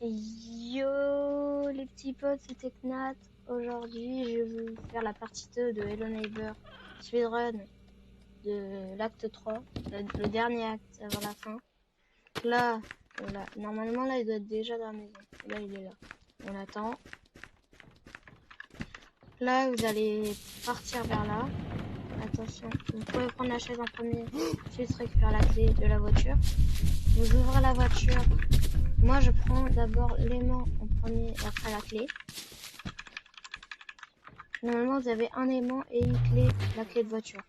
Yo les petits potes, c'était Knat. Aujourd'hui, je vais vous faire la partie 2 de Hello Neighbor Speedrun de l'acte 3, le dernier acte avant la fin. Là, voilà. Normalement, là, il doit être déjà dans la maison. Là, il est là. On attend. Là, vous allez partir vers là. Attention, vous pouvez prendre la chaise en premier, ensuite récupérer la clé de la voiture. Vous ouvrez la voiture. Moi, je prends d'abord l'aimant en premier et après la clé. Normalement, vous avez un aimant et une clé, la clé de voiture.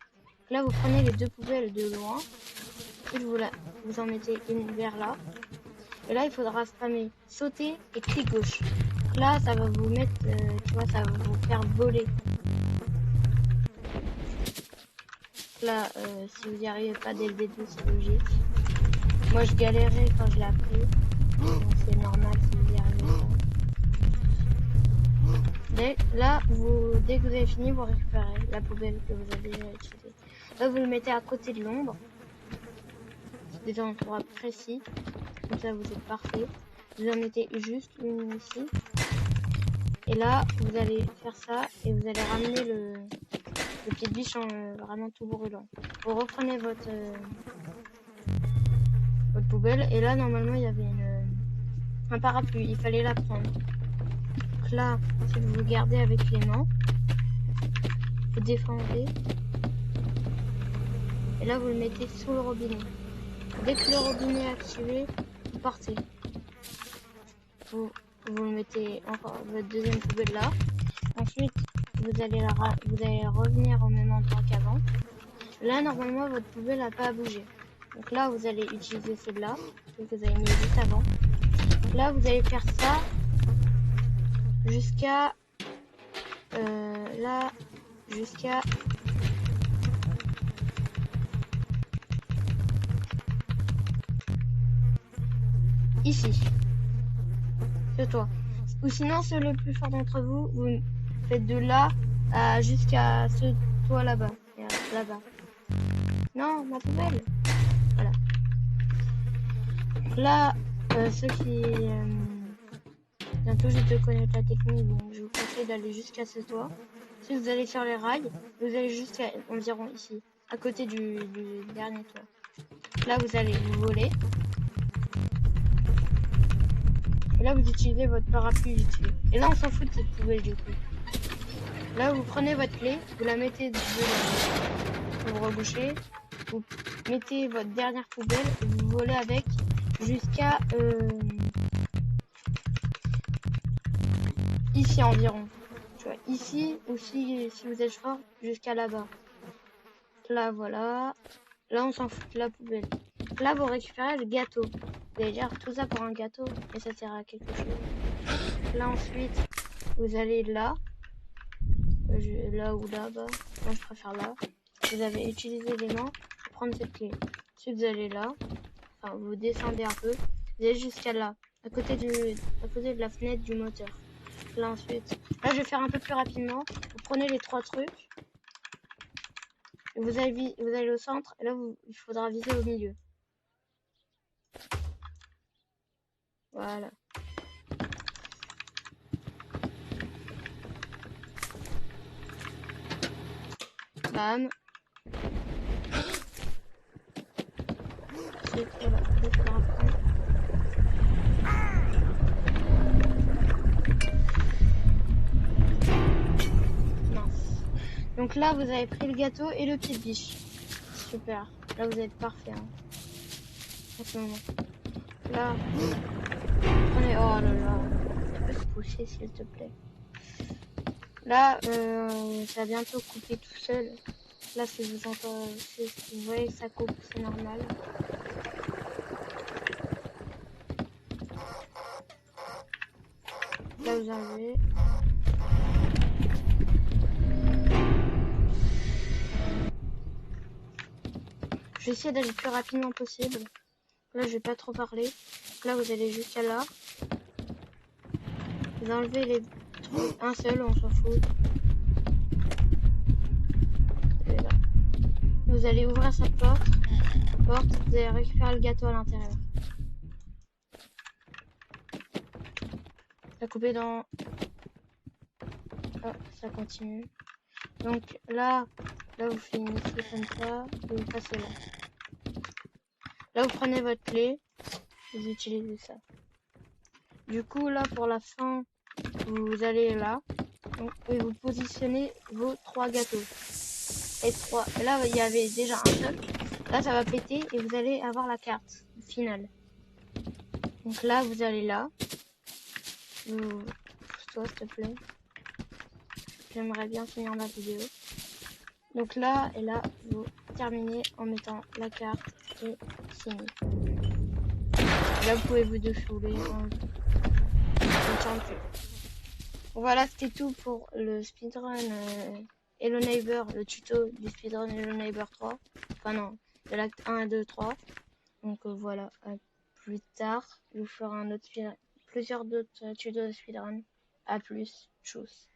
Là, vous prenez les deux poubelles de loin. Ensuite, vous en mettez une vers là. Et là, il faudra spammer sauter et clic gauche. Là, ça va vous mettre, tu vois, ça va vous faire voler. Là, si vous n'y arrivez pas dès le début, c'est logique. Moi, je galérais quand je l'ai appris. Donc, c'est normal si vous n'y arrivez pas. Là, dès que vous avez fini, vous récupérez la poubelle que vous avez déjà utilisée. Là, vous le mettez à côté de l'ombre. C'est des endroits précis. Comme ça, vous êtes parfait. Vous en mettez juste une ici. Et là, vous allez faire ça et vous allez ramener le petit biche en vraiment tout brûlant. Vous reprenez votre poubelle. Et là, normalement, il y avait un parapluie. Il fallait la prendre. Donc là, si vous le gardez avec les mains, vous défendez. Et là, vous le mettez sous le robinet. Dès que le robinet est activé, vous partez. Vous le mettez encore votre deuxième poubelle là. Ensuite, vous allez revenir au même endroit qu'avant. Là, normalement, votre poubelle n'a pas à bouger. Donc là, vous allez utiliser celle-là, que vous avez mis juste avant. Là, vous allez faire ça jusqu'à là, jusqu'à ici. C'est toi. Ou sinon, ceux les plus forts d'entre vous, vous faites de là jusqu'à ce toit là-bas. Là-bas. Non, ma poubelle. Voilà. Là, ceux qui viennent tout juste de connaître la technique, donc je vous conseille d'aller jusqu'à ce toit. Si vous allez sur les rails, vous allez jusqu'à environ ici, à côté du dernier toit. Là, vous allez vous voler. Et là, vous utilisez votre parapluie vite fait. Et là, on s'en fout de cette poubelle du coup. Là, vous prenez votre clé, vous la mettez de vous rebouchez, vous mettez votre dernière poubelle et vous volez avec jusqu'à ici environ. Tu vois, ici ou si vous êtes fort, jusqu'à là-bas. Là, voilà. Là, on s'en fout de la poubelle. Là, vous récupérez le gâteau. Vous allez dire tout ça pour un gâteau, et ça sert à quelque chose. Là, ensuite, vous allez là. Là ou là-bas. Moi, je préfère là. Vous avez utilisé les mains pour prendre cette clé. Ensuite, vous allez là. Enfin, vous descendez un peu. Vous allez jusqu'à là. À côté de la fenêtre du moteur. Là, ensuite. Là, je vais faire un peu plus rapidement. Vous prenez les trois trucs. Vous allez au centre. Et là, il faudra viser au milieu. Voilà. Bam. Ensuite, voilà. Donc là, vous avez pris le gâteau et le pied de biche. Super. Là, vous êtes parfait. Hein. En ce moment. Là. Prenez... Oh là là. Tu peux te pousser, s'il te plaît. Là, ça va bientôt couper tout seul. Là, si vous entendez... Si vous voyez que ça coupe, c'est normal. Là, vous enlevez. Je vais essayer d'aller le plus rapidement possible. Là, je vais pas trop parler. Donc là, vous allez jusqu'à là. Vous enlevez les trucs. Un seul, on s'en fout. Et là. Vous allez ouvrir cette porte. Vous allez récupérer le gâteau à l'intérieur. Ça coupé dans... Oh, ça continue. Donc là vous finissez comme ça et vous passez là. Là vous prenez votre clé, vous utilisez ça. Du coup là pour la fin, vous allez là donc, et vous positionnez vos 3 gâteaux. Et là il y avait déjà un seul. Là ça va péter et vous allez avoir la carte finale. Donc là vous allez là. Pousse-toi s'il te plaît. J'aimerais bien finir ma vidéo. Donc là et là vous terminez en mettant la carte et fini. Là vous pouvez vous défouler en temps plus. Voilà, c'était tout pour le speedrun Hello Neighbor, le tuto du speedrun Hello Neighbor 3. Enfin non, de l'acte 1 et 2, 3. Donc voilà, à plus tard, je vous ferai un autre plusieurs d'autres tutos de speedrun. À plus, tchuss.